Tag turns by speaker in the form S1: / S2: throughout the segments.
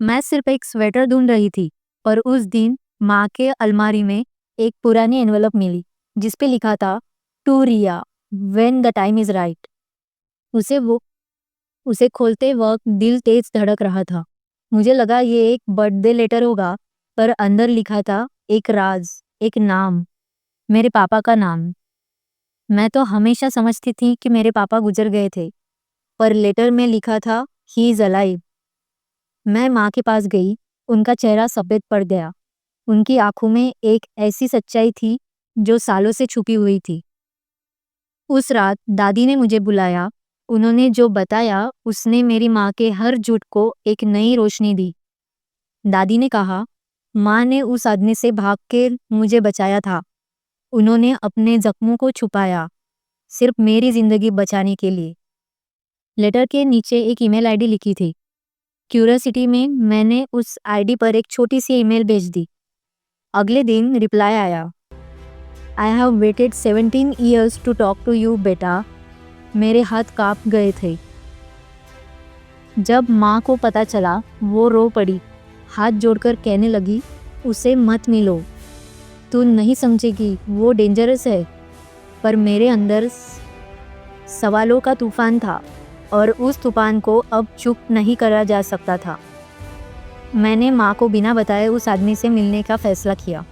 S1: मैं सिर्फ एक स्वेटर ढूंढ रही थी और उस दिन माँ के अलमारी में एक पुरानी एनवेलप मिली जिस पे लिखा था to Riya when the time is right. उसे वो उसे खोलते वक्त दिल तेज धड़क रहा था। मुझे लगा ये एक बर्थडे लेटर होगा, पर अंदर लिखा था एक राज, एक नाम, मेरे पापा का नाम। मैं तो हमेशा समझती थी कि मेरे पापा गुजर गए थे, पर लेटर में लिखा था ही इज अलाइव। मैं माँ के पास गई, उनका चेहरा सफेद पड़ गया। उनकी आंखों में एक ऐसी सच्चाई थी जो सालों से छुपी हुई थी। उस रात दादी ने मुझे बुलाया। उन्होंने जो बताया उसने मेरी माँ के हर झूठ को एक नई रोशनी दी। दादी ने कहा, माँ ने उस आदमी से भाग के मुझे बचाया था। उन्होंने अपने जख्मों को छुपाया, सिर्फ मेरी जिंदगी बचाने के लिए। लेटर के नीचे एक ईमेल आईडी लिखी थी। क्यूरियोसिटी में मैंने उस आईडी पर एक छोटी सी ईमेल भेज दी। अगले दिन रिप्लाई आया, I have waited 17 years to talk to you बेटा। मेरे हाथ कांप गए थे। जब माँ को पता चला वो रो पड़ी, हाथ जोड़कर कहने लगी, उसे मत मिलो, तू नहीं समझेगी, वो डेंजरस है। पर मेरे अंदर सवालों का तूफान था और उस तूफान को अब चुप नहीं करा जा सकता था। मैंने माँ को बिना बताए उस आदमी से मिलने का फैसला किया।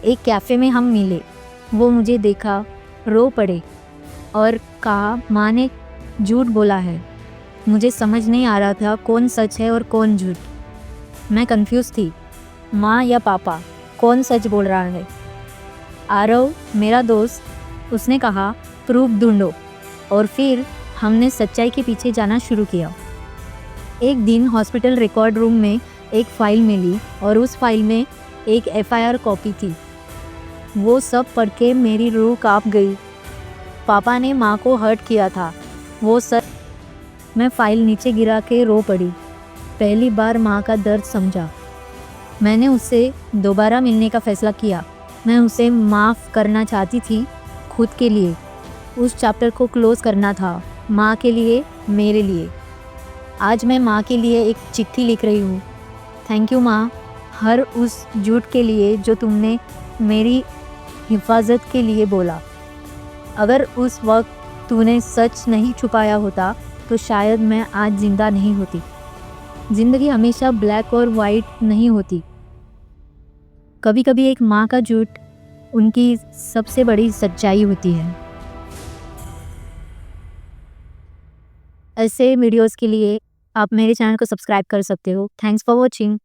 S1: एक कैफ़े में हम मिले। वो मुझे देखा, रो पड़े और कहा, माँ ने झूठ बोला है। मुझे समझ नहीं आ रहा था कौन सच है और कौन झूठ। मैं कंफ्यूज थी, माँ या पापा, कौन सच बोल रहा है। आरव, मेरा दोस्त, उसने कहा, प्रूफ ढूंढो। और फिर हमने सच्चाई के पीछे जाना शुरू किया। एक दिन हॉस्पिटल रिकॉर्ड रूम में एक फाइल मिली और उस फाइल में एक एफआईआर कॉपी थी। वो सब पढ़ के मेरी रूह कांप गई। पापा ने माँ को हर्ट किया था, वो सच। मैं फाइल नीचे गिरा के रो पड़ी। पहली बार माँ का दर्द समझा। मैंने उससे दोबारा मिलने का फैसला किया। मैं उसे माफ़ करना चाहती थी, खुद के लिए। उस चैप्टर को क्लोज करना था, माँ के लिए, मेरे लिए। आज मैं माँ के लिए एक चिट्ठी लिख रही हूँ। थैंक यू माँ, हर उस झूठ के लिए जो तुमने मेरी हिफाजत के लिए बोला। अगर उस वक्त तूने सच नहीं छुपाया होता तो शायद मैं आज जिंदा नहीं होती। जिंदगी हमेशा ब्लैक और वाइट नहीं होती। कभी कभी एक माँ का झूठ उनकी सबसे बड़ी सच्चाई होती है। ऐसे वीडियोस के लिए आप मेरे चैनल को सब्सक्राइब कर सकते हो। Thanks for watching.